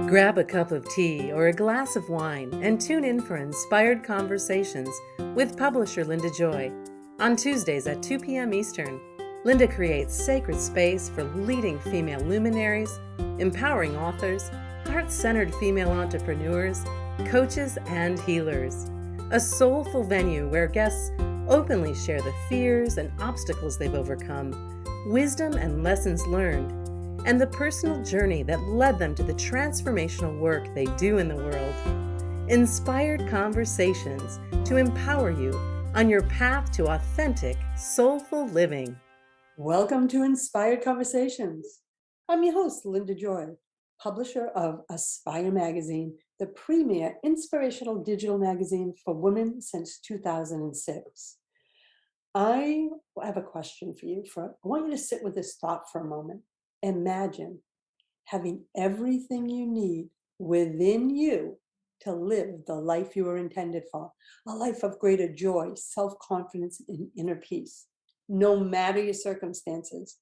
Grab a cup of tea or a glass of wine and tune in for Inspired Conversations with publisher Linda Joy. On Tuesdays at 2 p.m. Eastern, Linda creates sacred space for leading female luminaries, empowering authors, heart-centered female entrepreneurs, coaches, and healers. A soulful venue where guests openly share the fears and obstacles they've overcome, wisdom and lessons learned, and the personal journey that led them to the transformational work they do in the world. Inspired Conversations to empower you on your path to authentic, soulful living. Welcome to Inspired Conversations. I'm your host, Linda Joy, publisher of Aspire Magazine, the premier inspirational digital magazine for women since 2006. I have a question for you. I want you to sit with this thought for a moment. Imagine having everything you need within you to live the life you were intended for, a life of greater joy, self-confidence, and inner peace, no matter your circumstances.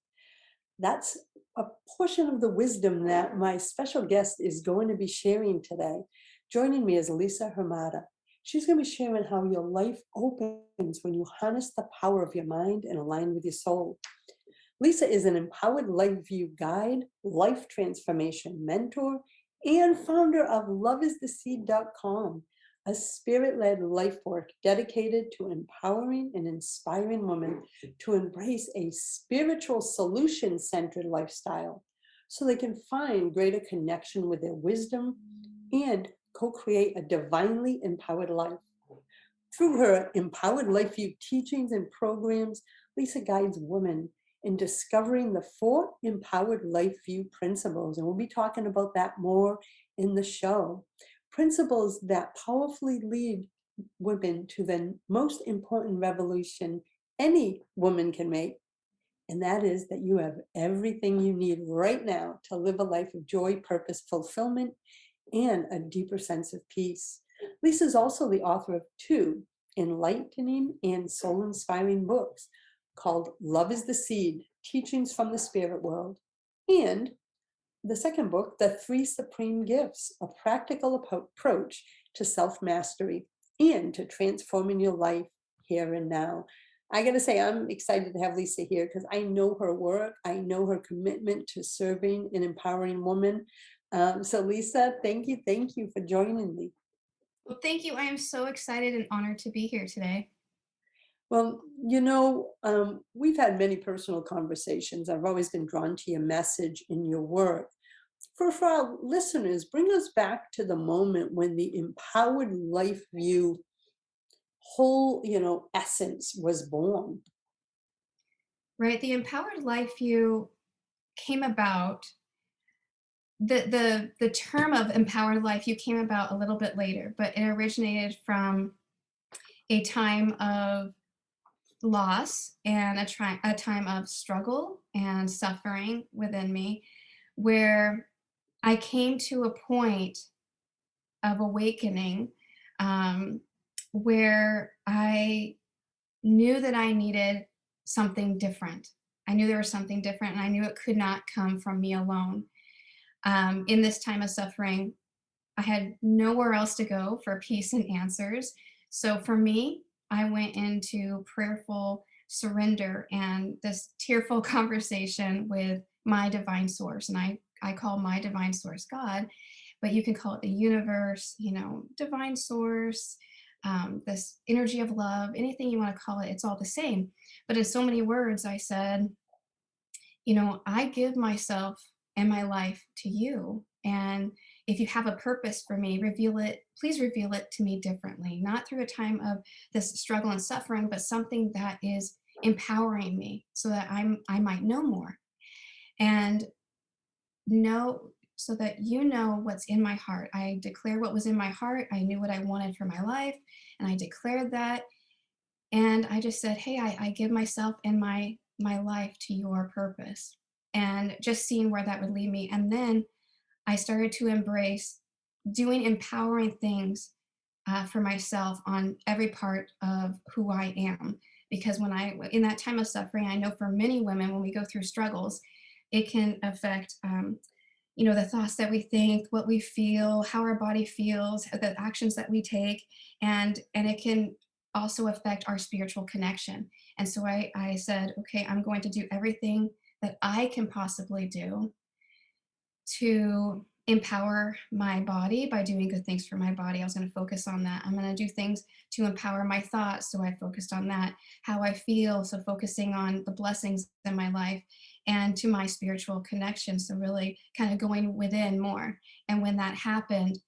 That's a portion of the wisdom that my special guest is going to be sharing today. Joining me is Lisa Hromada. She's going to be sharing how your life opens when you harness the power of your mind and align with your soul. Lisa is an Empowered Lifeview guide, life transformation mentor, and founder of loveistheseed.com, a spirit-led life work dedicated to empowering and inspiring women to embrace a spiritual solution-centered lifestyle so they can find greater connection with their wisdom and co-create a divinely empowered life. Through her Empowered Lifeview teachings and programs, Lisa guides women in discovering the 4 Empowered Lifeview principles, and we'll be talking about that more in the show. Principles that powerfully lead women to the most important revolution any woman can make, and that is that you have everything you need right now to live a life of joy, purpose, fulfillment, and a deeper sense of peace. Lisa is also the author of 2 enlightening and soul-inspiring books called Love is the Seed, Teachings from the Spirit World, and the second book, The 3 Supreme Gifts, a practical approach to self-mastery and to transforming your life here and now. I gotta say, I'm excited to have Lisa here because I know her work. I know her commitment to serving and empowering women. So Lisa, thank you for joining me. Well, thank you. I am so excited and honored to be here today. Well, we've had many personal conversations. I've always been drawn to your message in your work. For our listeners, bring us back to the moment when the Empowered Life View whole, essence was born. Right. The Empowered Life View came about. The term of empowered life you came about a little bit later, but it originated from a time of loss and a time of struggle and suffering within me, where I came to a point of awakening, where I knew that I needed something different. I knew there was something different, and I knew it could not come from me alone. In this time of suffering, I had nowhere else to go for peace and answers. So for me, I went into prayerful surrender and this tearful conversation with my divine source. And I call my divine source God, but you can call it the universe, divine source, this energy of love, anything you want to call it, it's all the same. But in so many words, I said, I give myself and my life to you. And if you have a purpose for me, please reveal it to me differently, not through a time of this struggle and suffering, but something that is empowering me so that I might know more and know so that you know what's in my heart. I declared what was in my heart. I knew what I wanted for my life, and I declared that. And I just said, hey, I give myself and my life to your purpose, and just seeing where that would lead me. And then I started to embrace doing empowering things for myself on every part of who I am. Because in that time of suffering, I know for many women, when we go through struggles, it can affect the thoughts that we think, what we feel, how our body feels, the actions that we take, and it can also affect our spiritual connection. And so I said, okay, I'm going to do everything that I can possibly do to empower my body by doing good things for my body. I was going to focus on that. I'm going to do things to empower my thoughts. So I focused on that. How I feel. So focusing on the blessings in my life and to my spiritual connection. So really kind of going within more. And when that happened,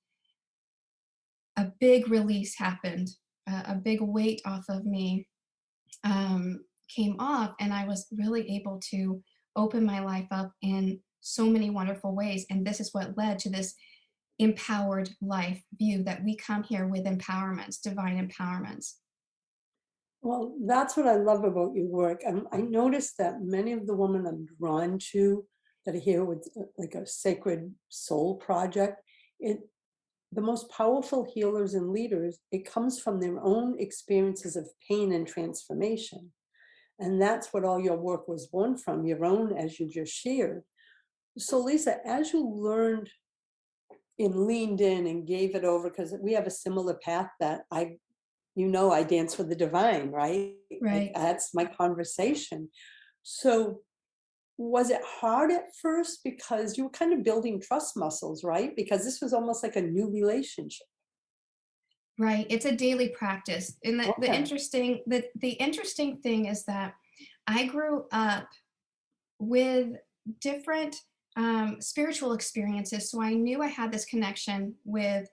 a big release happened, a big weight off of me came off, and I was really able to open my life up in so many wonderful ways. And this is what led to this empowered life view that we come here with empowerments, divine empowerments. Well, that's what I love about your work. I noticed that many of the women I'm drawn to that are here with like a sacred soul project, it the most powerful healers and leaders, it comes from their own experiences of pain and transformation. And that's what all your work was born from, your own, as you just shared. So, Lisa, as you learned and leaned in and gave it over, because we have a similar path that I dance with the divine, right? Like Right. that's my conversation. So, was it hard at first because you were kind of building trust muscles, right? Because this was almost like a new relationship. Right. It's a daily practice. And Okay. the interesting thing is that I grew up with different spiritual experiences. So I knew I had this connection with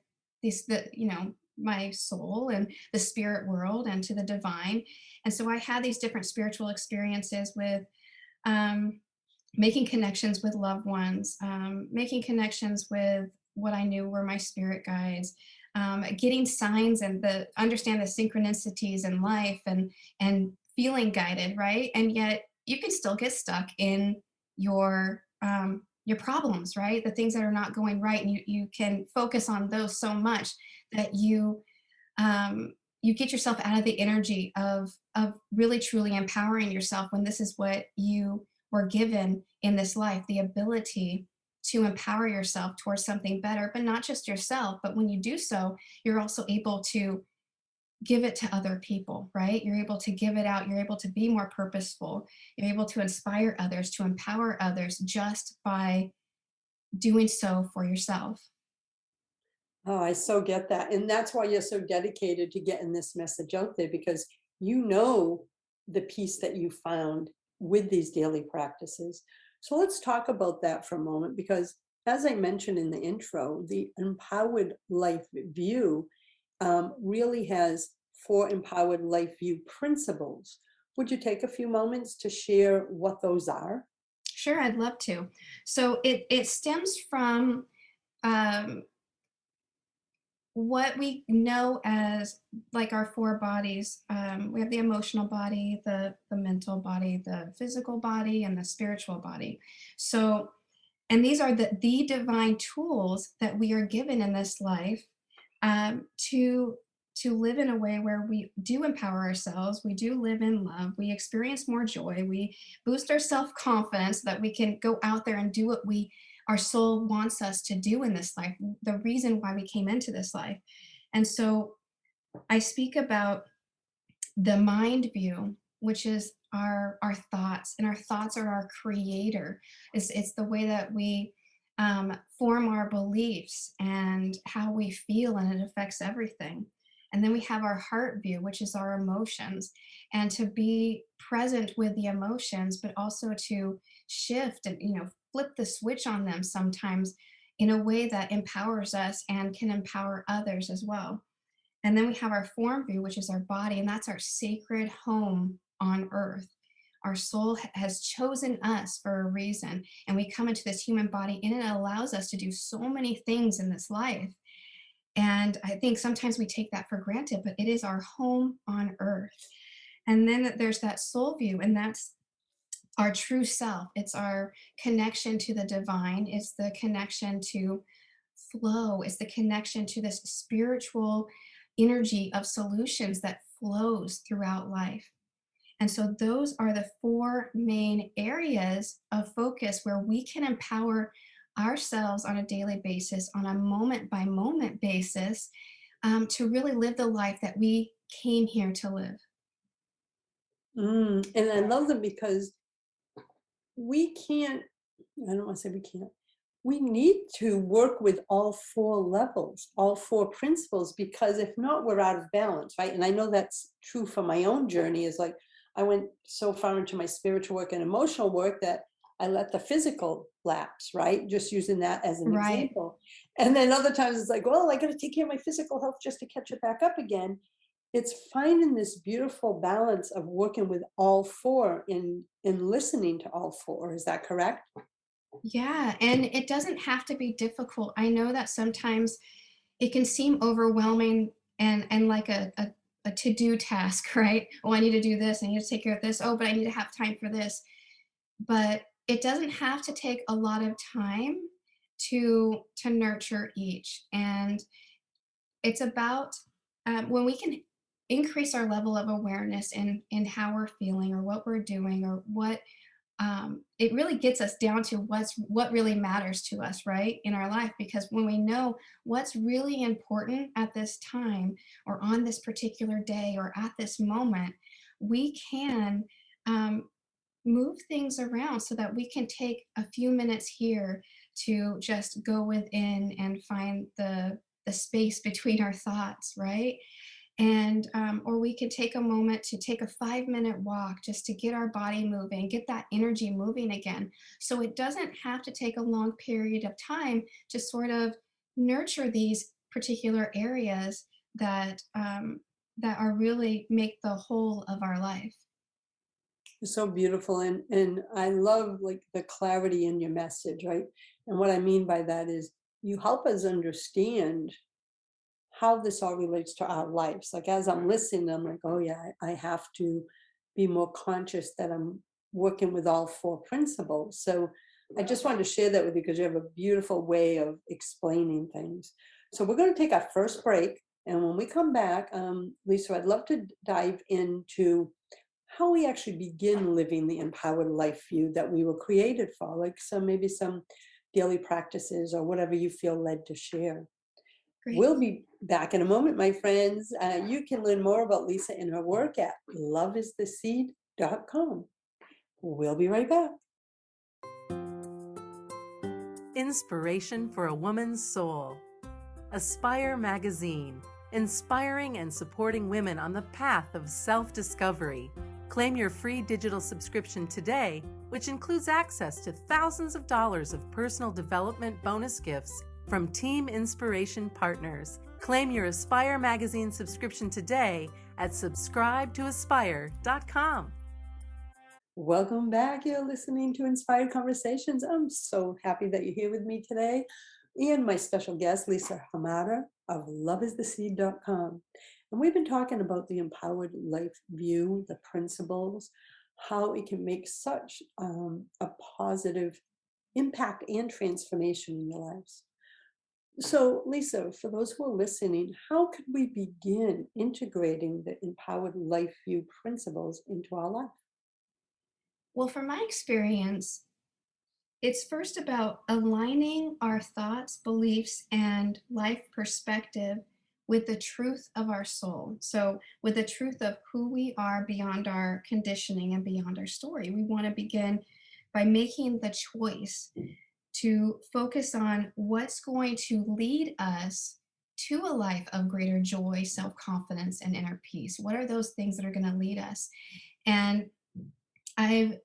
my soul and the spirit world and to the divine. And so I had these different spiritual experiences with um, making connections with loved ones, making connections with what I knew were my spirit guides, getting signs and the understand the synchronicities in life and feeling guided, right? And yet you can still get stuck in your problems, right? The things that are not going right, and you can focus on those so much that you get yourself out of the energy of really truly empowering yourself when this is what you were given in this life, the ability to empower yourself towards something better, but not just yourself. But when you do so, you're also able to give it to other people, right? You're able to give it out. You're able to be more purposeful. You're able to inspire others, to empower others just by doing so for yourself. Oh, I so get that. And that's why you're so dedicated to getting this message out there because you know the peace that you found with these daily practices. So let's talk about that for a moment because, as I mentioned in the intro, the Empowered Life View really has four Empowered Life View principles. Would you take a few moments to share what those are? Sure, I'd love to. So it stems from um, what we know as like our four bodies. We have the emotional body, the mental body, the physical body, and the spiritual body. So, and these are the divine tools that we are given in this life to live in a way where we do empower ourselves, we do live in love, we experience more joy, we boost our self-confidence so that we can go out there and do what we our soul wants us to do in this life, the reason why we came into this life. And so I speak about the mind view, which is our thoughts, and our thoughts are our creator. It's the way that we form our beliefs and how we feel, and it affects everything. And then we have our heart view, which is our emotions, and to be present with the emotions, but also to shift and flip the switch on them sometimes in a way that empowers us and can empower others as well. And then we have our form view, which is our body, and that's our sacred home on earth. Our soul has chosen us for a reason, and we come into this human body, and it allows us to do so many things in this life. And I think sometimes we take that for granted, but it is our home on earth. And then there's that soul view, and that's our true self. It's our connection to the divine, it's the connection to flow, it's the connection to this spiritual energy of solutions that flows throughout life. And so those are the four main areas of focus where we can empower ourselves on a daily basis, on a moment by moment basis, to really live the life that we came here to live. And I love them because we can't, I don't want to say we can't, we need to work with all four levels, all four principles, because if not, we're out of balance, right? And I know that's true for my own journey, is like I went so far into my spiritual work and emotional work that I let the physical lapse, right? Just using that as an Right. example. And then other times it's like, well, I got to take care of my physical health just to catch it back up again. It's finding this beautiful balance of working with all four in listening to all four. Is that correct? Yeah, and it doesn't have to be difficult. I know that sometimes it can seem overwhelming and like a to-do task, right? Oh, I need to do this, I need to take care of this. Oh, but I need to have time for this. But it doesn't have to take a lot of time to nurture each. And it's about when we can increase our level of awareness in how we're feeling or what we're doing or what it really gets us down to what really matters to us, right, in our life. Because when we know what's really important at this time or on this particular day or at this moment, we can um, move things around so that we can take a few minutes here to just go within and find the space between our thoughts, right? And or we could take a moment to take a 5-minute walk just to get our body moving, get that energy moving again. So it doesn't have to take a long period of time to sort of nurture these particular areas that are really make the whole of our life. It's so beautiful. And I love like the clarity in your message, right? And what I mean by that is you help us understand how this all relates to our lives. Like as I'm listening, I'm like, oh yeah, I have to be more conscious that I'm working with all four principles. So I just wanted to share that with you because you have a beautiful way of explaining things. So we're going to take our first break. And when we come back, Lisa, I'd love to dive into how we actually begin living the empowered life view that we were created for, like maybe some daily practices or whatever you feel led to share. Great. We'll be back in a moment, my friends. You can learn more about Lisa and her work at loveistheseed.com. We'll be right back. Inspiration for a Woman's Soul. Aspire Magazine, inspiring and supporting women on the path of self-discovery. Claim your free digital subscription today, which includes access to thousands of dollars of personal development bonus gifts from Team Inspiration partners. Claim your Aspire Magazine subscription today at subscribetoaspire.com. Welcome back. You're listening to Inspired Conversations. I'm so happy that you're here with me today. And my special guest, Lisa Hromada of loveistheseed.com. And we've been talking about the empowered life view, the principles, how it can make such a positive impact and transformation in your lives. So, Lisa, for those who are listening, how could we begin integrating the empowered life view principles into our life? Well, from my experience, it's first about aligning our thoughts, beliefs, and life perspective with the truth of our soul. So, with the truth of who we are beyond our conditioning and beyond our story. We want to begin by making the choice to focus on what's going to lead us to a life of greater joy, self confidence, and inner peace. What are those things that are going to lead us? And I've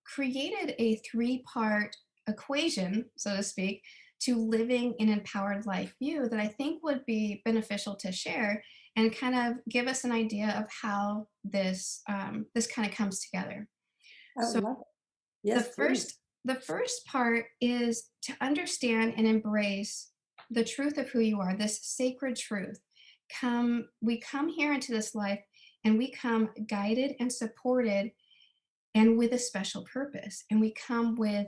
created a 3-part equation, so to speak, to living an empowered life view that I think would be beneficial to share and kind of give us an idea of how this kind of comes together. I So love it. the Yes, please. first part is to understand and embrace the truth of who you are, this sacred truth. We come here into this life and we come guided and supported and with a special purpose. And we come with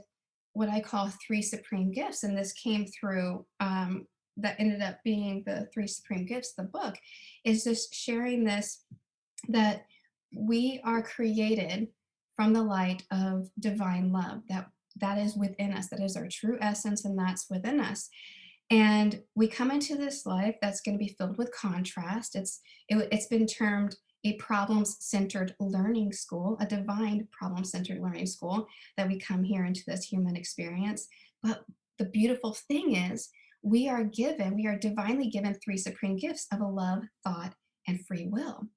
what I call 3 supreme gifts. And this came through, that ended up being the 3 supreme gifts, the book, is just sharing this that we are created from the light of divine love, that that is within us. That is our true essence, and that's within us. And we come into this life that's going to be filled with contrast. It's been termed a problems-centered learning school, a divine problem-centered learning school, that we come here into this human experience. But the beautiful thing is, we are divinely given three supreme gifts of a love, thought, and free will.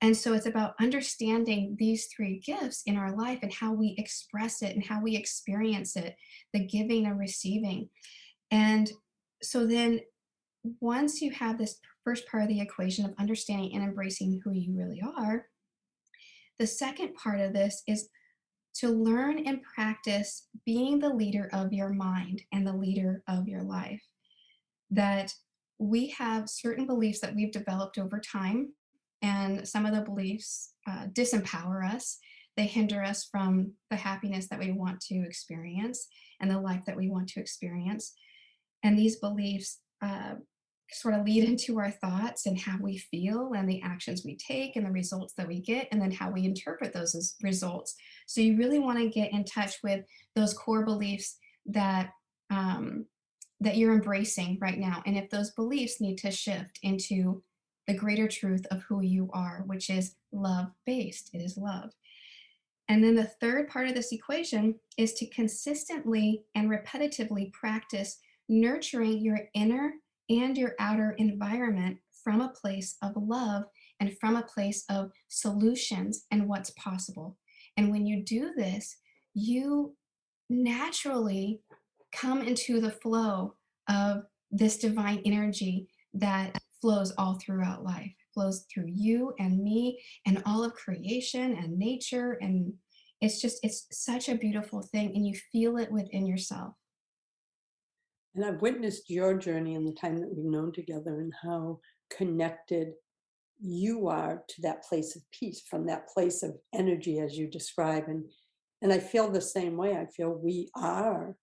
And so it's about understanding these three gifts in our life and how we express it and how we experience it, the giving and receiving. And so then once you have this first part of the equation of understanding and embracing who you really are, the second part of this is to learn and practice being the leader of your mind and the leader of your life. That we have certain beliefs that we've developed over time, and some of the beliefs disempower us. They hinder us from the happiness that we want to experience and the life that we want to experience. And these beliefs sort of lead into our thoughts and how we feel and the actions we take and the results that we get, and then how we interpret those as results. So you really want to get in touch with those core beliefs that that you're embracing right now. And if those beliefs need to shift into the greater truth of who you are, which is love based, it is love. And then the third part of this equation is to consistently and repetitively practice nurturing your inner and your outer environment from a place of love and from a place of solutions and what's possible. And when you do this, you naturally come into the flow of this divine energy that flows all throughout life, flows through you and me and all of creation and nature. And it's such a beautiful thing. And you feel it within yourself. And I've witnessed your journey in the time that we've known together and how connected you are to that place of peace, from that place of energy as you describe. And I feel the same way. I feel we are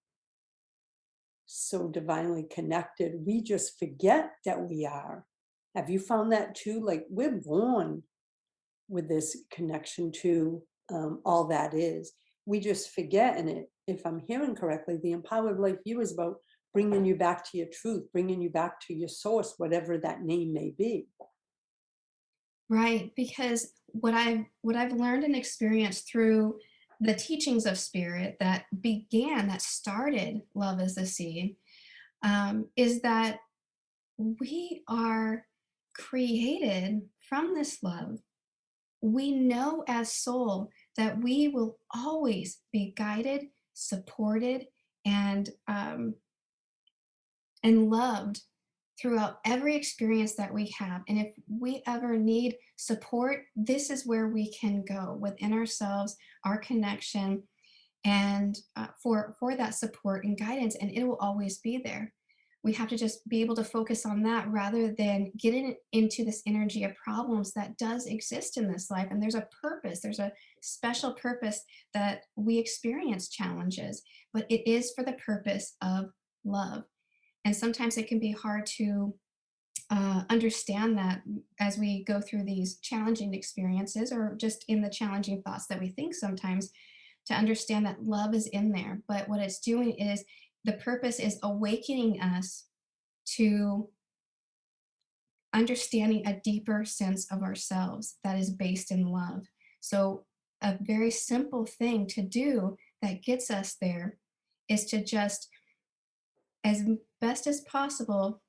so divinely connected. We just forget that we are. Have you found that too? Like, we're born with this connection to all that is. We just forget. And if I'm hearing correctly, the Empowered Life View is about bringing you back to your truth, bringing you back to your source, whatever that name may be. Right, because what I've learned and experienced through the teachings of spirit that started Love as the Seed, is that we are created from this love. We know as soul that we will always be guided, supported, and loved throughout every experience that we have. And if we ever need support, this is where we can go within ourselves, our connection, and for that support and guidance, and it will always be there. We have to just be able to focus on that rather than getting into this energy of problems that does exist in this life. And there's a purpose, there's a special purpose that we experience challenges, but it is for the purpose of love. And sometimes it can be hard to understand that as we go through these challenging experiences, or just in the challenging thoughts that we think sometimes, to understand that love is in there. But what it's doing is, the purpose is awakening us to understanding a deeper sense of ourselves that is based in love. So, a very simple thing to do that gets us there is to just, as best as possible,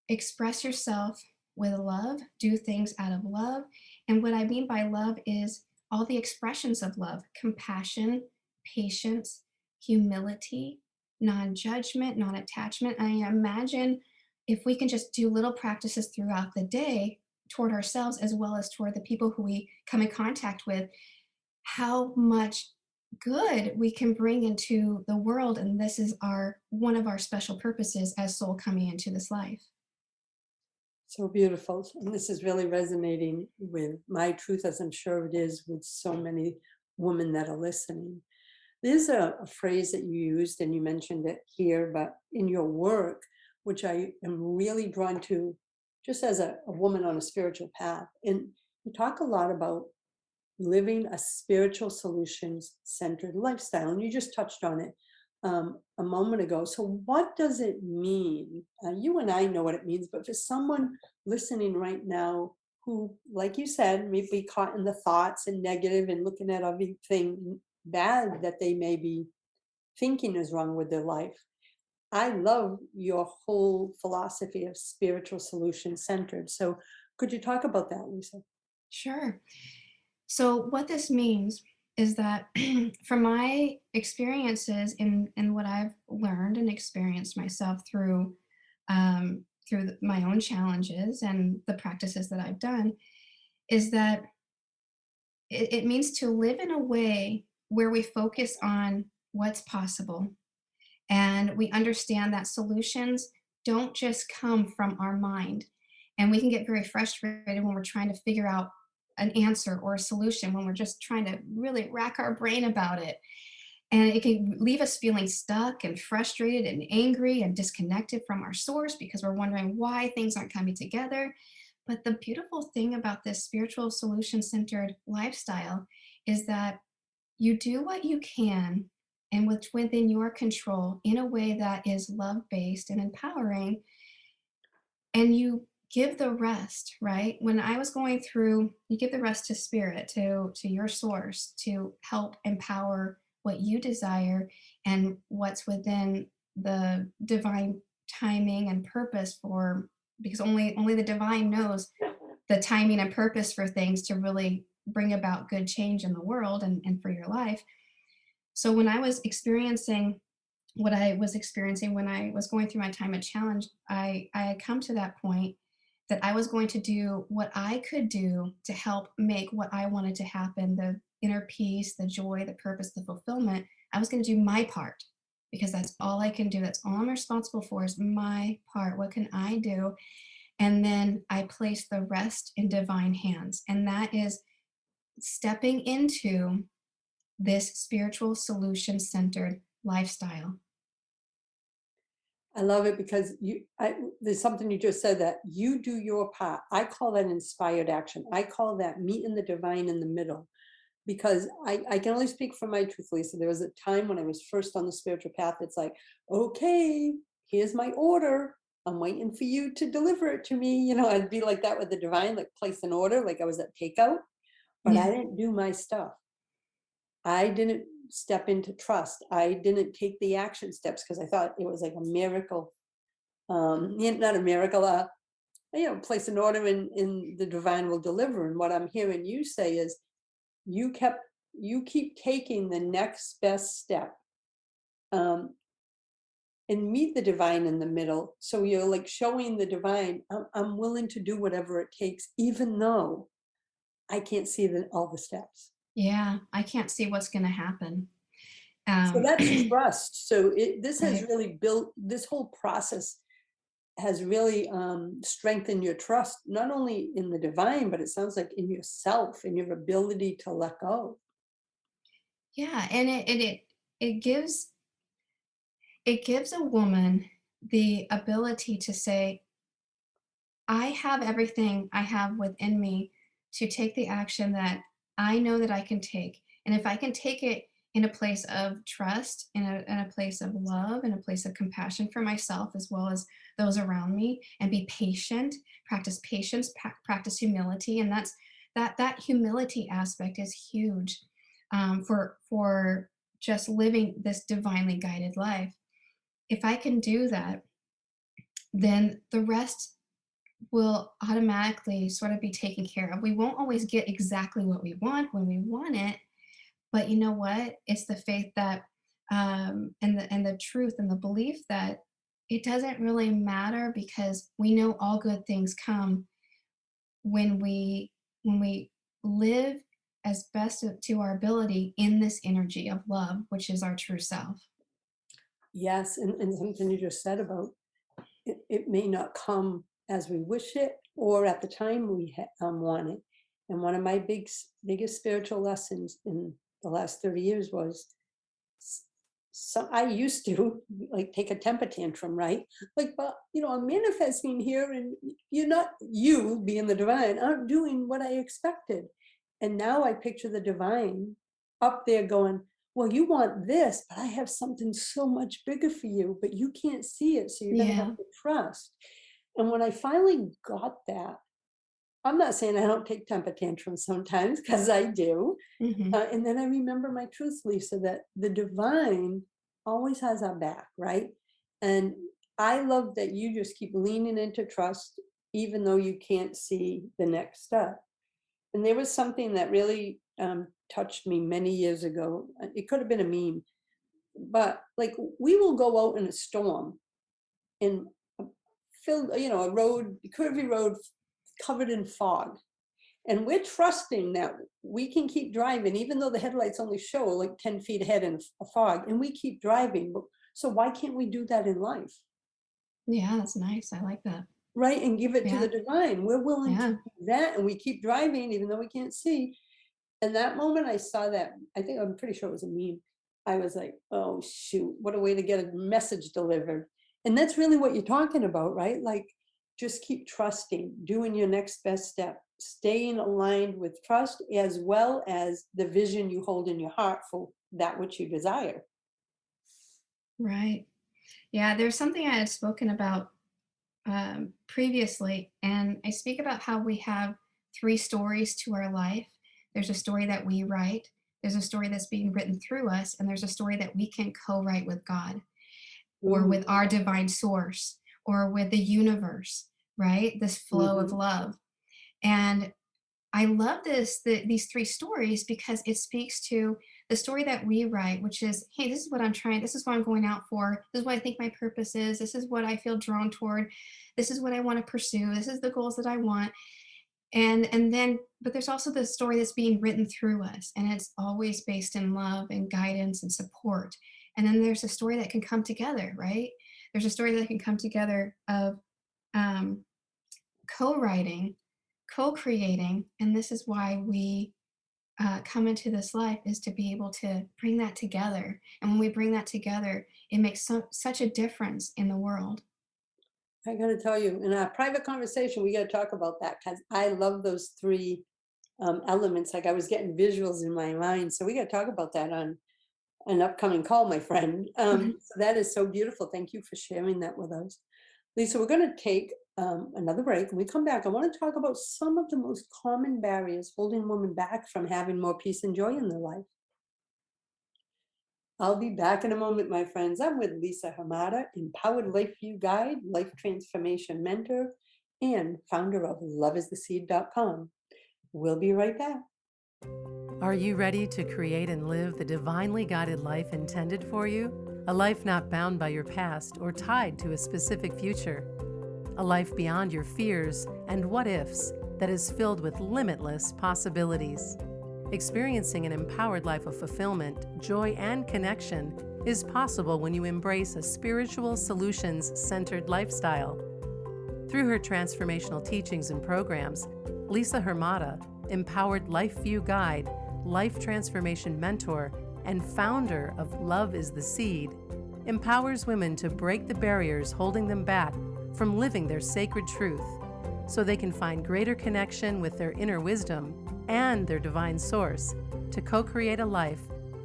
express yourself with love, do things out of love. And what I mean by love is all the expressions of love: compassion, patience, humility, non judgment, non attachment. I imagine if we can just do little practices throughout the day toward ourselves as well as toward the people who we come in contact with, how much good we can bring into the world. And this is one of our special purposes as soul coming into this life. So beautiful. And this is really resonating with my truth, as I'm sure it is with so many women that are listening. There's a phrase that you used, and you mentioned it here, but in your work, which I am really drawn to just as a woman on a spiritual path. And you talk a lot about living a spiritual solutions centered lifestyle. And you just touched on it a moment ago. So, what does it mean? You and I know what it means, but for someone listening right now who, like you said, may be caught in the thoughts and negative and looking at everything bad that they may be thinking is wrong with their life, I love your whole philosophy of spiritual solution centered. So, could you talk about that, Lisa? Sure. So what this means is that from my experiences in what I've learned and experienced myself through my own challenges and the practices that I've done, is that it means to live in a way where we focus on what's possible, and we understand that solutions don't just come from our mind. And we can get very frustrated when we're trying to figure out an answer or a solution, when we're just trying to really rack our brain about it. And it can leave us feeling stuck and frustrated and angry and disconnected from our source because we're wondering why things aren't coming together. But the beautiful thing about this spiritual solution centered lifestyle is that you do what you can and within your control in a way that is love based and empowering, and you give the rest. Right, when I was going through, you give the rest to spirit, to your source, to help empower what you desire and what's within the divine timing and purpose for, because only the divine knows the timing and purpose for things to really bring about good change in the world and for your life. So when I was experiencing what I was experiencing when I was going through my time of challenge, I had come to that point that I was going to do what I could do to help make what I wanted to happen, the inner peace, the joy, the purpose, the fulfillment. I was going to do my part because that's all I can do. That's all I'm responsible for is my part. What can I do? And then I place the rest in divine hands. And that is stepping into this spiritual solution centered lifestyle. I love it because there's something you just said that you do your part. I call that inspired action. I call that meeting the divine in the middle because I can only speak from my truth, Lisa. There was a time when I was first on the spiritual path. It's like, okay, here's my order. I'm waiting for you to deliver it to me. I'd be like that with the divine, like place an order, like I was at takeout, but I Yeah. didn't do my stuff. I didn't step into trust. I didn't take the action steps because I thought it was like a miracle. Not a miracle, place an order and the divine will deliver. And what I'm hearing you say is you keep taking the next best step, um, and meet the divine in the middle. So you're like showing the divine, I'm willing to do whatever it takes, even though I can't see all the steps. Yeah, I can't see what's going to happen. So that's trust. So this has Right. really built, this whole process has really strengthened your trust, not only in the divine, but it sounds like in yourself and your ability to let go. Yeah, and it gives a woman the ability to say, I have everything I have within me to take the action that I know that I can take. And if I can take it in a place of trust, in a place of love, in a place of compassion for myself as well as those around me, and be patient, practice patience, practice humility, and that humility aspect is huge, for just living this divinely guided life. If I can do that, then the rest will automatically sort of be taken care of. We won't always get exactly what we want when we want it, but you know what? It's the faith that, and the truth and the belief that it doesn't really matter because we know all good things come when we live as best to our ability in this energy of love, which is our true self. Yes, and something you just said about it may not come as we wish it or at the time we want it. And one of my biggest spiritual lessons in the last 30 years was, so I used to like take a temper tantrum, right? Like, but I'm manifesting here and you're not, you being the divine, aren't doing what I expected. And now I picture the divine up there going, well, you want this, but I have something so much bigger for you, but you can't see it. So you're going to Yeah. have to trust. And when I finally got that, I'm not saying I don't take temper tantrums sometimes, because I do. Hmm. And then I remember my truth, Lisa, that the divine always has our back, right? And I love that you just keep leaning into trust, even though you can't see the next step. And there was something that really touched me many years ago. It could have been a meme, but like we will go out in a storm and filled, a road, curvy road covered in fog. And we're trusting that we can keep driving, even though the headlights only show like 10 feet ahead in a fog, and we keep driving. So why can't we do that in life? Yeah, that's nice. I like that. Right? And give it to the Yeah. divine. We're willing to Yeah. do that, and we keep driving, even though we can't see. And that moment I saw that, I'm pretty sure it was a meme. I was like, oh, shoot, what a way to get a message delivered. And that's really what you're talking about, right? Like, just keep trusting, doing your next best step, staying aligned with trust, as well as the vision you hold in your heart for that which you desire. Right. Yeah, there's something I had spoken about previously, and I speak about how we have three stories to our life. There's a story that we write, there's a story that's being written through us, and there's a story that we can co write with God or Ooh. with our divine source or with the universe, right? This flow of Mhm. love. And I love these three stories because it speaks to the story that we write, which is, hey, this is what I'm trying, this is what I'm going out for, this is what I think my purpose is, this is what I feel drawn toward, this is what I want to pursue, this is the goals that I want. And then, but there's also the story that's being written through us, and it's always based in love and guidance and support. And then there's a story that can come together, right? There's a story that can come together of um, co-writing, co-creating, and this is why we come into this life, is to be able to bring that together. And when we bring that together, it makes such a difference in the world. I got to tell you, in our private conversation, we got to talk about that, because I love those three elements. Like I was getting visuals in my mind. So we got to talk about that on an upcoming call, my friend. So that is so beautiful. Thank you for sharing that with us. Lisa, we're going to take another break. When we come back, I want to talk about some of the most common barriers holding women back from having more peace and joy in their life. I'll be back in a moment, my friends. I'm with Lisa Hromada, Empowered Lifeview Guide, Life Transformation Mentor, and founder of loveistheseed.com. We'll be right back. Are you ready to create and live the divinely guided life intended for you? A life not bound by your past or tied to a specific future. A life beyond your fears and what ifs that is filled with limitless possibilities. Experiencing an empowered life of fulfillment, joy, and connection is possible when you embrace a spiritual, solutions-centered lifestyle. Through her transformational teachings and programs, Lisa Hromada, Empowered Lifeview Guide, Life Transformation Mentor, and founder of Love is the Seed, empowers women to break the barriers holding them back from living their sacred truth, so they can find greater connection with their inner wisdom and their divine source to co-create a life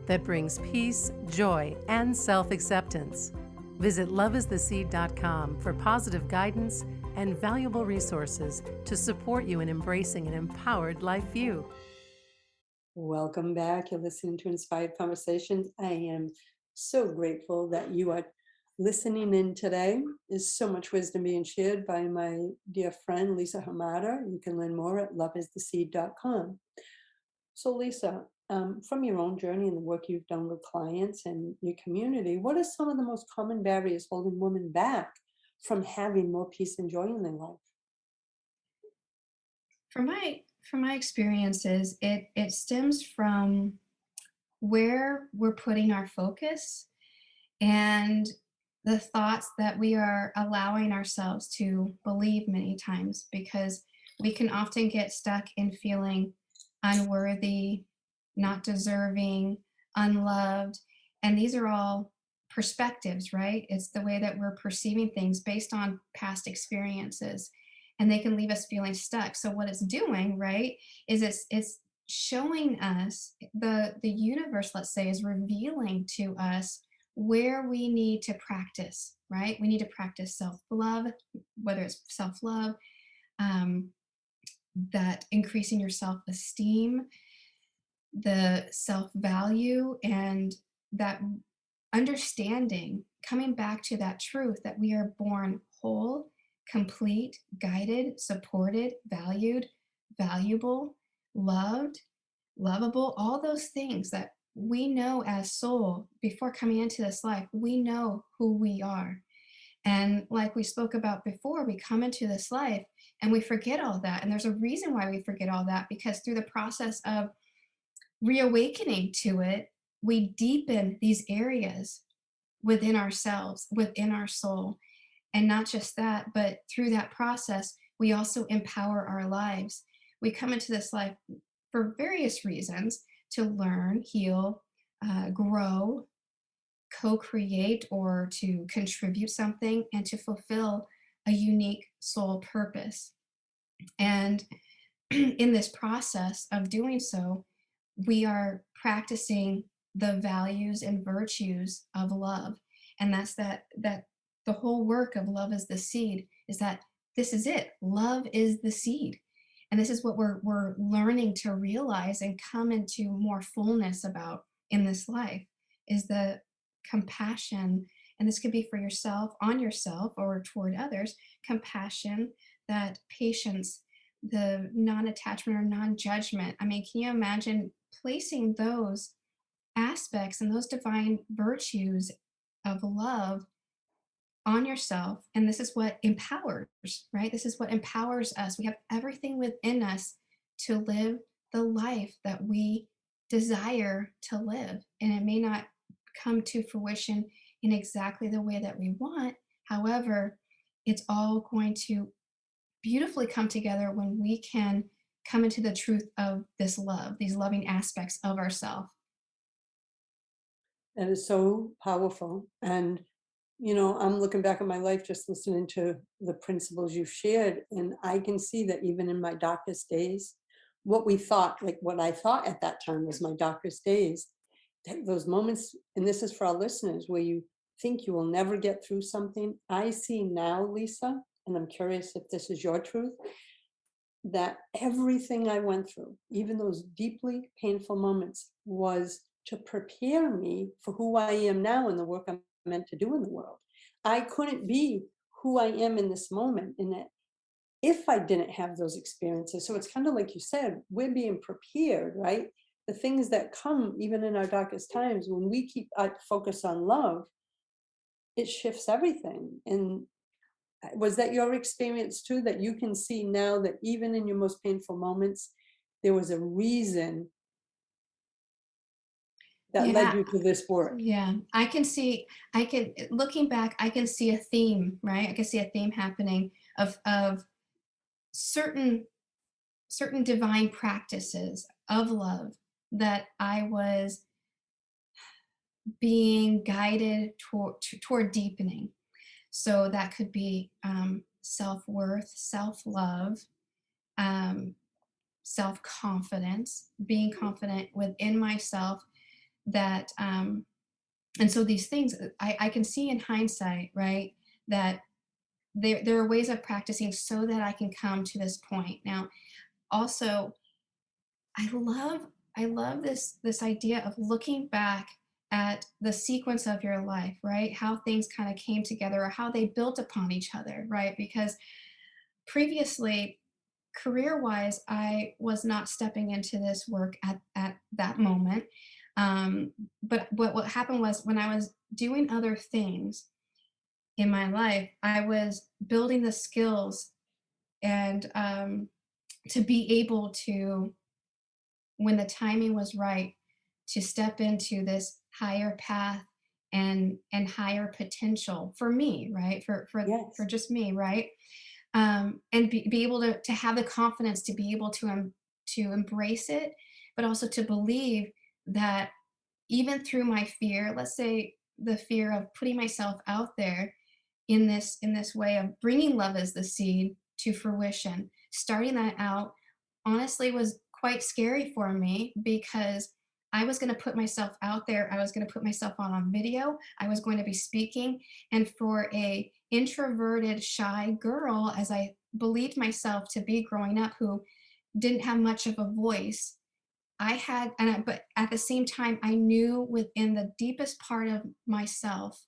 that brings peace, joy, and self-acceptance. Visit loveistheseed.com for positive guidance and valuable resources to support you in embracing an empowered life view. Welcome back. You're listening to Inspired Conversations. I am so grateful that you are listening in today. There's so much wisdom being shared by my dear friend, Lisa Hromada. You can learn more at loveistheseed.com. So Lisa, from your own journey and the work you've done with clients and your community, what are some of the most common barriers holding women back from having more peace and joy in their life? From my experiences, it stems from where we're putting our focus and the thoughts that we are allowing ourselves to believe many times, because we can often get stuck in feeling unworthy, not deserving, unloved. And these are all perspectives, right? It's the way that we're perceiving things based on past experiences. And they can leave us feeling stuck. So what it's doing, right, is it's showing us, the universe, let's say, is revealing to us where we need to practice, right? We need to practice self-love, whether it's self-love, um, that increasing your self-esteem, the self-value, and that understanding, coming back to that truth that we are born whole, complete, guided, supported, valued, valuable, loved, lovable, all those things that we know as soul before coming into this life. We know who we are. And like we spoke about before, we come into this life and we forget all that. And there's a reason why we forget all that, because through the process of reawakening to it, we deepen these areas within ourselves, within our soul. And not just that, but through that process, we also empower our lives. We come into this life for various reasons: to learn, heal, grow, co create, or to contribute something, and to fulfill a unique soul purpose. And in this process of doing so, we are practicing the values and virtues of love. And that's that the whole work of love is the seed, is that this is it. Love is the seed. And this is what we're learning to realize and come into more fullness about in this life, is the compassion. And this could be for yourself, on yourself, or toward others. Compassion, that patience, the non-attachment or non-judgment. I mean, can you imagine placing those aspects and those divine virtues of love on yourself? And this is what empowers, right? This is what empowers us. We have everything within us to live the life that we desire to live. And it may not come to fruition in exactly the way that we want. However, it's all going to beautifully come together when we can come into the truth of this love, these loving aspects of ourselves. That is so powerful. And, I'm looking back at my life just listening to the principles you shared. And I can see that even in my darkest days, what I thought at that time was my darkest days, those moments, and this is for our listeners, where you think you will never get through something. I see now, Lisa, and I'm curious if this is your truth, that everything I went through, even those deeply painful moments, was to prepare me for who I am now and the work I'm meant to do in the world. I couldn't be who I am in this moment in that if I didn't have those experiences. So it's kind of like you said, we're being prepared, right? The things that come even in our darkest times, when we keep our focus on love, it shifts everything. And was that your experience too, that you can see now that even in your most painful moments, there was a reason that led Yeah, you to this work? yeah. Looking back, I can see a theme, right? I can see a theme happening of certain divine practices of love that I was being guided toward deepening. So that could be self-worth, self-love, um, self-confidence, being confident within myself, that and so these things I can see in hindsight, right, that there are ways of practicing so that I can come to this point. Now, also, I love this idea of looking back at the sequence of your life, right? How things kind of came together, or how they built upon each other, right? Because previously, career wise, I was not stepping into this work at that moment. But what happened was, when I was doing other things in my life, I was building the skills, and to be able to, when the timing was right, to step into this higher path and higher potential for me, right? For Yes. just me, right? And be able to have the confidence to be able to embrace it, but also to believe that even through my fear, let's say the fear of putting myself out there in this way of bringing love as the seed to fruition, starting that out honestly was quite scary for me because I was going to put myself out there. I was going to put myself on video. I was going to be speaking. And for a introverted, shy girl, as I believed myself to be growing up, who didn't have much of a voice, but at the same time, I knew within the deepest part of myself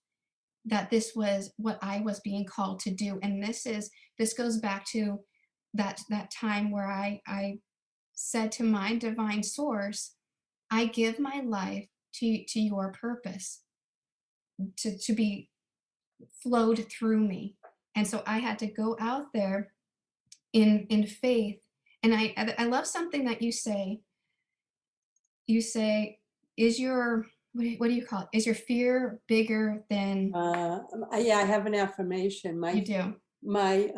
that this was what I was being called to do. And this goes back to that time where I said to my divine source, I give my life to your purpose, to be flowed through me. And so I had to go out there in faith. And I love something that you say. You say, is your what do you call it? Is your fear bigger than Yeah, I have an affirmation. you do? My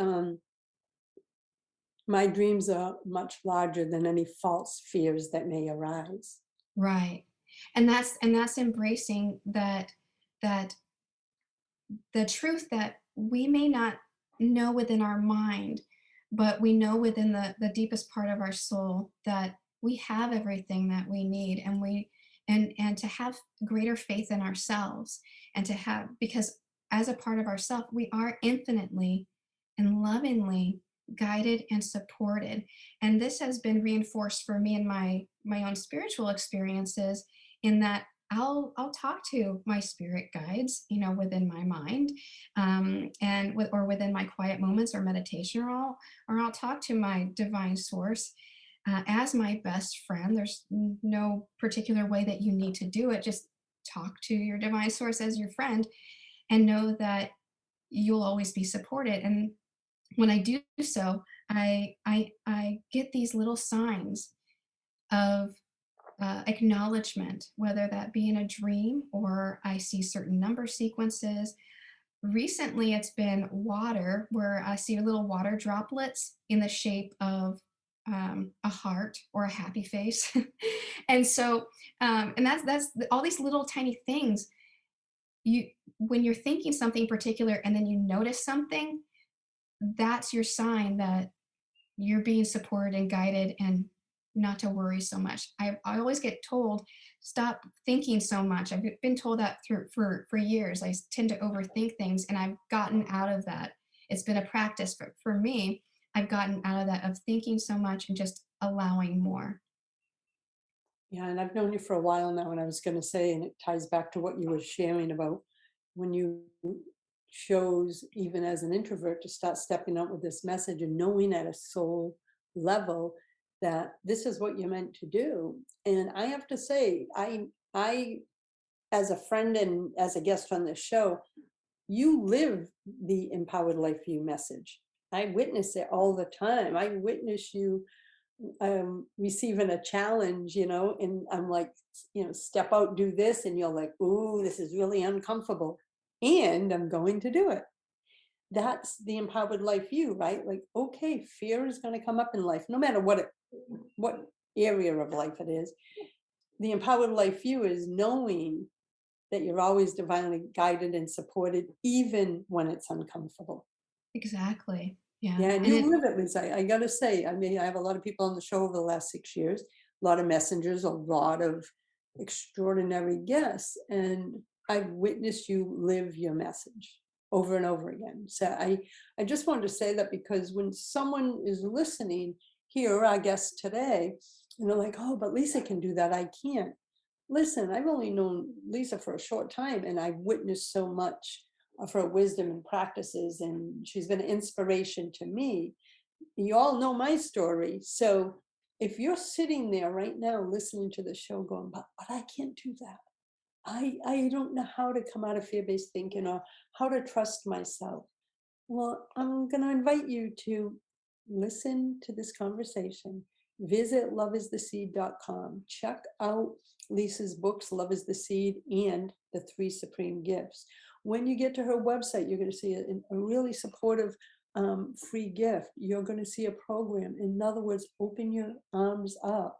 my dreams are much larger than any false fears that may arise. Right. And that's embracing that the truth that we may not know within our mind, but we know within the deepest part of our soul that we have everything that we need, and to have greater faith in ourselves, and to have, because as a part of ourself we are infinitely and lovingly guided and supported. And this has been reinforced for me in my own spiritual experiences, in that I'll talk to my spirit guides, within my mind, or within my quiet moments or meditation, or I'll talk to my divine source as my best friend. There's no particular way that you need to do it. Just talk to your divine source as your friend, and know that you'll always be supported. And when I do so, I get these little signs of acknowledgement, whether that be in a dream or I see certain number sequences. Recently, it's been water, where I see little water droplets in the shape of a heart or a happy face. And so, and that's all these little tiny things. You When you're thinking something particular and then you notice something, that's your sign that you're being supported and guided, and not to worry so much. I always get told, stop thinking so much. I've been told that for years. I tend to overthink things, and I've gotten out of that. It's been a practice for me. I've gotten out of that, of thinking so much and just allowing more. Yeah, and I've known you for a while now, and I was going to say, and it ties back to what you were sharing about when you chose, even as an introvert, to start stepping out with this message and knowing at a soul level that this is what you're meant to do. And I have to say, I, as a friend and as a guest on this show, you live the Empowered Lifeview message. I witness it all the time. I witness you receiving a challenge, and I'm like, step out, do this, and you're like, ooh, this is really uncomfortable, and I'm going to do it. That's the Empowered Life view, right? Like, okay, fear is going to come up in life, no matter what area of life it is. The Empowered Life view is knowing that you're always divinely guided and supported, even when it's uncomfortable. Exactly. Yeah. Yeah, and And you live it, Liz. I got to say, I mean, I have a lot of people on the show over the last 6 years, a lot of messengers, a lot of extraordinary guests, and I've witnessed you live your message over and over again. So I just wanted to say that, because when someone is listening here, our guest today, and they're like, oh, but Lisa can do that, I can't. Listen, I've only known Lisa for a short time, and I've witnessed so much of her wisdom and practices, and she's been an inspiration to me. You all know my story. So if you're sitting there right now listening to the show going, but I can't do that. I don't know how to come out of fear-based thinking, or how to trust myself. Well, I'm going to invite you to listen to this conversation. Visit loveistheseed.com. Check out Lisa's books, Love is the Seed and The Three Supreme Gifts. When you get to her website, you're going to see a really supportive free gift. You're going to see a program. In other words, open your arms up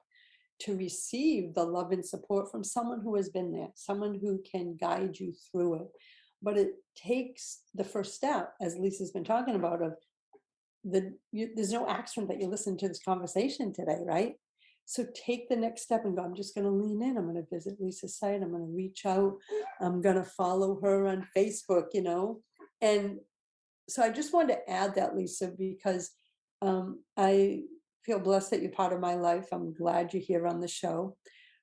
to receive the love and support from someone who has been there, someone who can guide you through it. But it takes the first step, as Lisa's been talking about, of there's no accident that you listen to this conversation today, right? So take the next step and go, I'm just going to lean in. I'm going to visit Lisa's site. I'm going to reach out. I'm going to follow her on Facebook. And so I just wanted to add that, Lisa, because I feel blessed that you're part of my life. I'm glad you're here on the show.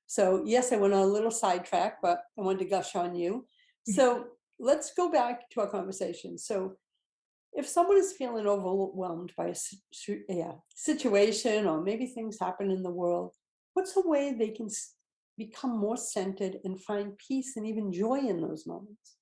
So yes, I went on a little sidetrack, but I wanted to gush on you. So let's go back to our conversation. So if someone is feeling overwhelmed by a situation, or maybe things happen in the world, what's a way they can become more centered and find peace and even joy in those moments?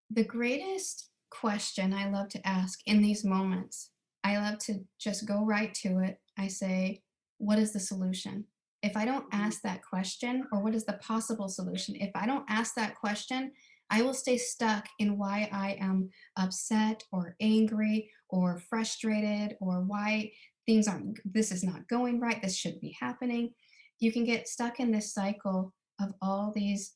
The greatest question I love to ask in these moments, I love to just go right to it. I say, what is the solution? If I don't ask that question, or what is the possible solution? If I don't ask that question, I will stay stuck in why I am upset or angry or frustrated, or why this is not going right, this shouldn't be happening. You can get stuck in this cycle of all these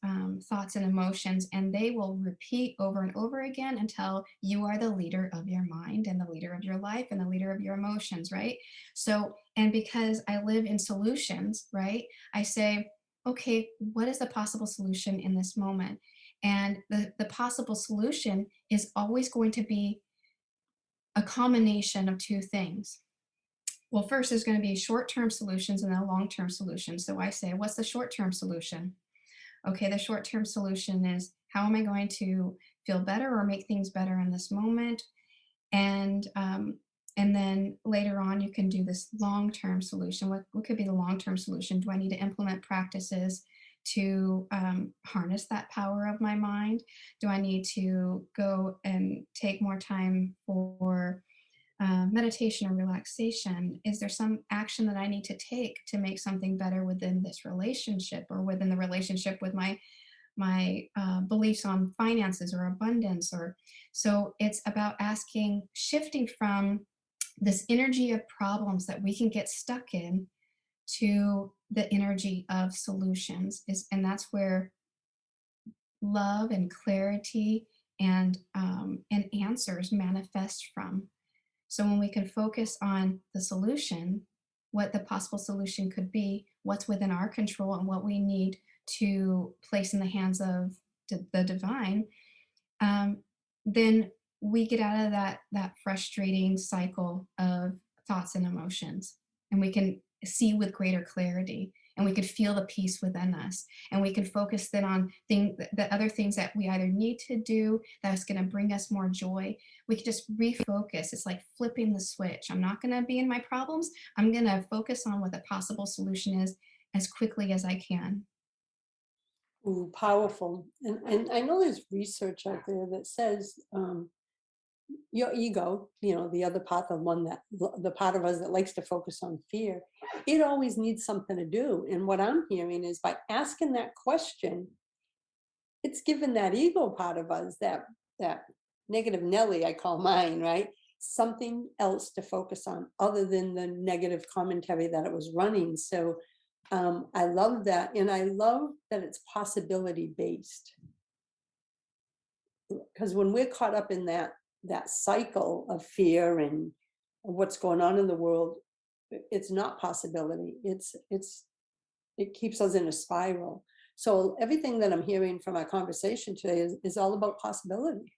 thoughts and emotions, and they will repeat over and over again until you are the leader of your mind and the leader of your life and the leader of your emotions, right? So, and because I live in solutions, right, I say, okay, what is the possible solution in this moment? And the possible solution is always going to be a combination of two things. Well, first, there's going to be short term solutions and then long term solutions. So I say, what's the short term solution? Okay, the short term solution is, how am I going to feel better or make things better in this moment? And and then later on, you can do this long term solution. What could be the long term solution? Do I need to implement practices to harness that power of my mind? Do I need to go and take more time for meditation or relaxation? Is there some action that I need to take to make something better within this relationship, or within the relationship with my beliefs on finances or abundance? Or so it's about asking, shifting from this energy of problems that we can get stuck in to the energy of solutions. And that's where love and clarity and answers manifest from. So when we can focus on the solution, what the possible solution could be, what's within our control, and what we need to place in the hands of the divine, um, then we get out of that frustrating cycle of thoughts and emotions, and we can see with greater clarity, and we can feel the peace within us, and we can focus then on the other things that we either need to do that's going to bring us more joy. We can just refocus. It's like flipping the switch. I'm not going to be in my problems. I'm going to focus on what the possible solution is as quickly as I can. Ooh, powerful. And I know there's research out there that says your ego, the other part, the part of us that likes to focus on fear, it always needs something to do. And what I'm hearing is, by asking that question, it's given that ego part of us, that negative Nelly, I call mine, right? Something else to focus on other than the negative commentary that it was running. So I love that. And I love that it's possibility based. Because when we're caught up in that cycle of fear and what's going on in the world, it's not possibility. It keeps us in a spiral. So everything that I'm hearing from our conversation today is all about possibility.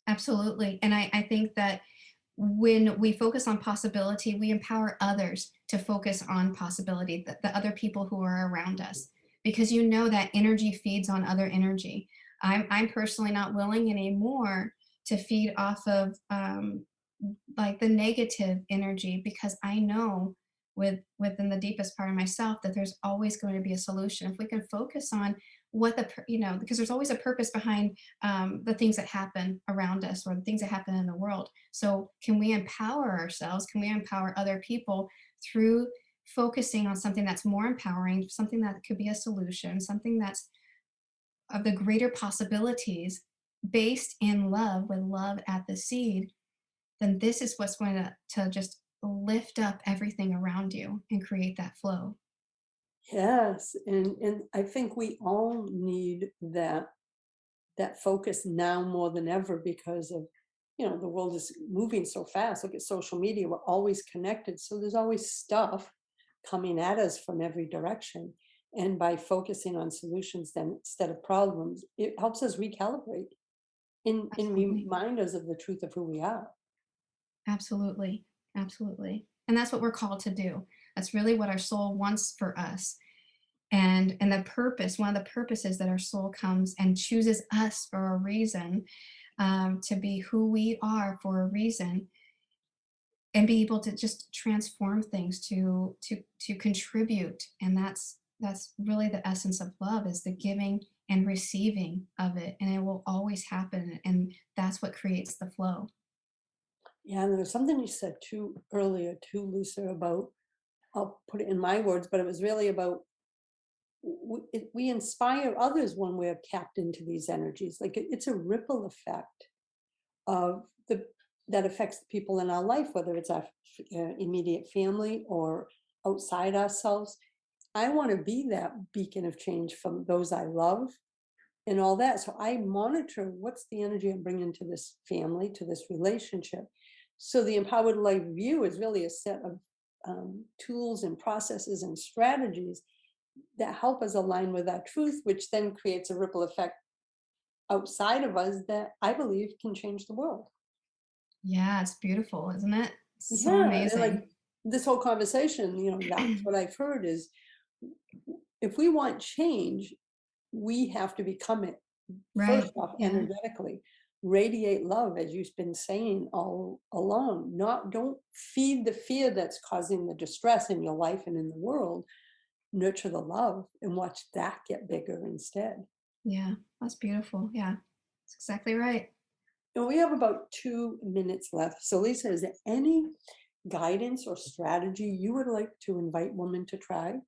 Absolutely. And I think that when we focus on possibility, we empower others to focus on possibility, the other people who are around us, because you know that energy feeds on other energy. I'm personally not willing anymore to feed off of like the negative energy, because I know within the deepest part of myself that there's always going to be a solution if we can focus on because there's always a purpose behind the things that happen around us, or the things that happen in the world. So can we empower ourselves? Can we empower other people through focusing on something that's more empowering, something that could be a solution, something that's of the greater possibilities, based in love, with love at the seed? Then this is what's going to just lift up everything around you and create that flow. Yes, and I think we all need that focus now more than ever, because of the world is moving so fast. Look at social media. We're always connected. So there's always stuff coming at us from every direction. And by focusing on solutions then instead of problems, it helps us recalibrate and Absolutely. remind us of the truth of who we are. Absolutely. Absolutely. And that's what we're called to do. That's really what our soul wants for us. And the purpose, one of the purposes that our soul comes and chooses us for a reason, to be who we are for a reason, and be able to just transform things to contribute. And that's really the essence of love, is the giving and receiving of it, and it will always happen, and that's what creates the flow. Yeah, and there was something you said too earlier too, Lisa, about, I'll put it in my words, but it was really about we inspire others when we're tapped into these energies. Like it's a ripple effect of the that affects the people in our life, whether it's our immediate family or outside ourselves. I want to be that beacon of change from those I love and all that. So I monitor what's the energy I'm bringing to this family, to this relationship. So the Empowered Life View is really a set of tools and processes and strategies that help us align with our truth, which then creates a ripple effect outside of us that I believe can change the world. Yeah, it's beautiful, isn't it? So Yeah, and like amazing. this whole conversation, that's what I've heard is if we want change, we have to become it Right. first off Yeah. energetically. Radiate love, as you've been saying all along. Not don't feed the fear that's causing the distress in your life and in the world. Nurture the love and watch that get bigger instead. Yeah. That's beautiful. Yeah. That's exactly right. And we have about 2 minutes left. So, Lisa, is there any guidance or strategy you would like to invite women to try?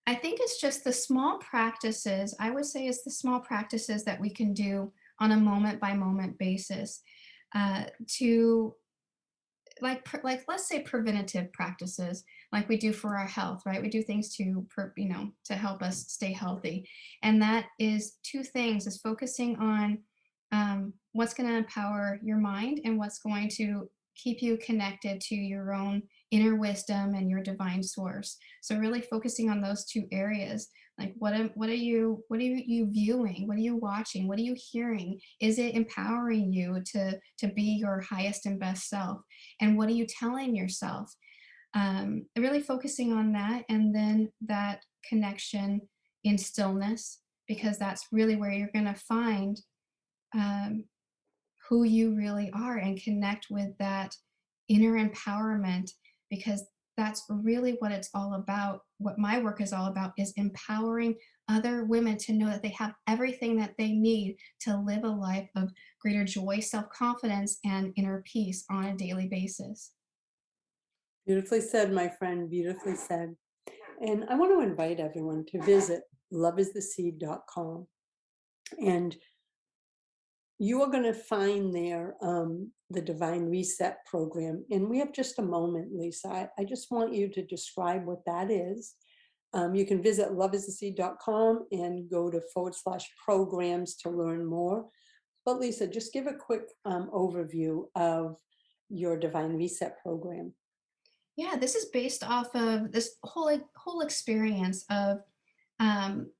I think it's just the small practices. I would say it's the small practices that we can do on a moment by moment basis, to like let's say preventative practices, like we do for our health, right? We do things to help us stay healthy, and that is two things: is focusing on what's going to empower your mind and what's going to keep you connected to your own inner wisdom and your divine source. So really focusing on those two areas, like what are you viewing, what are you watching, what are you hearing, is it empowering you to be your highest and best self, and what are you telling yourself? Really focusing on that, and then that connection in stillness, because that's really where you're going to find um, who you really are and connect with that inner empowerment, because that's really what it's all about. What my work is all about is empowering other women to know that they have everything that they need to live a life of greater joy, self-confidence, and inner peace on a daily basis. Beautifully said, my friend. Beautifully said. And I want to invite everyone to visit loveistheseed.com. And you are going to find there the Divine Reset program. And we have just a moment, Lisa. I just want you to describe what that is. You can visit loveistheseed.com and go to /programs to learn more. But Lisa, just give a quick overview of your Divine Reset program. Yeah, this is based off of this whole experience um,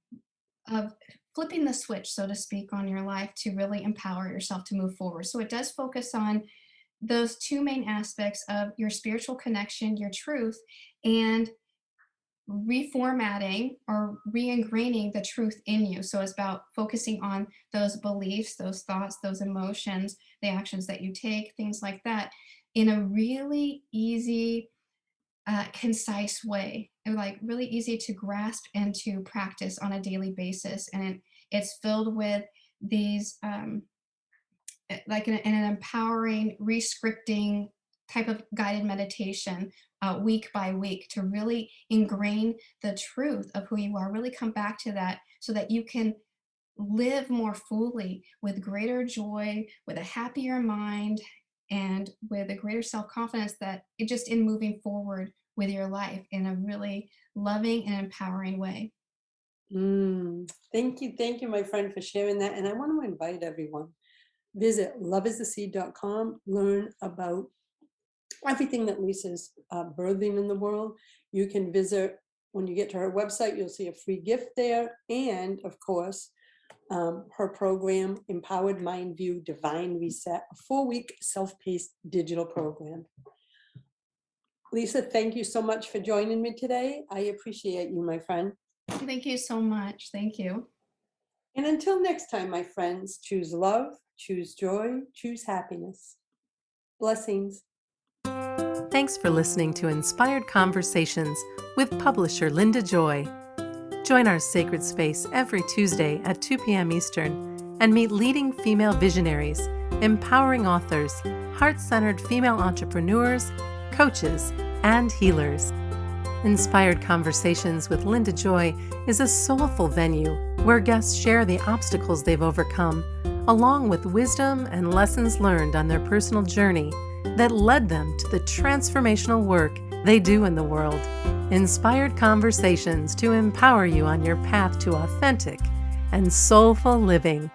of flipping the switch, so to speak, on your life to really empower yourself to move forward. So it does focus on those two main aspects of your spiritual connection, your truth, and reformatting or re-ingraining the truth in you. So it's about focusing on those beliefs, those thoughts, those emotions, the actions that you take, things like that, in a really easy, concise way, and like really easy to grasp and to practice on a daily basis. And it's filled with these like an empowering rescripting type of guided meditation, week by week, to really ingrain the truth of who you are, really come back to that so that you can live more fully with greater joy, with a happier mind, and with a greater self-confidence, that it just in moving forward with your life in a really loving and empowering way. Thank you, my friend, for sharing that. And I want to invite everyone. Visit loveistheseed.com, learn about everything that Lisa's birthing in the world. You can visit, when you get to her website, you'll see a free gift there. And of course, her program, Empowered Mindview Divine Reset, a 4-week self-paced digital program. Lisa, thank you so much for joining me today. I appreciate you, my friend. Thank you so much. Thank you. And until next time, my friends, choose love, choose joy, choose happiness. Blessings. Thanks for listening to Inspired Conversations with publisher Linda Joy. Join our sacred space every Tuesday at 2 p.m. Eastern and meet leading female visionaries, empowering authors, heart-centered female entrepreneurs, coaches, and healers. Inspired Conversations with Linda Joy is a soulful venue where guests share the obstacles they've overcome, along with wisdom and lessons learned on their personal journey that led them to the transformational work they do in the world. Inspired Conversations to empower you on your path to authentic and soulful living.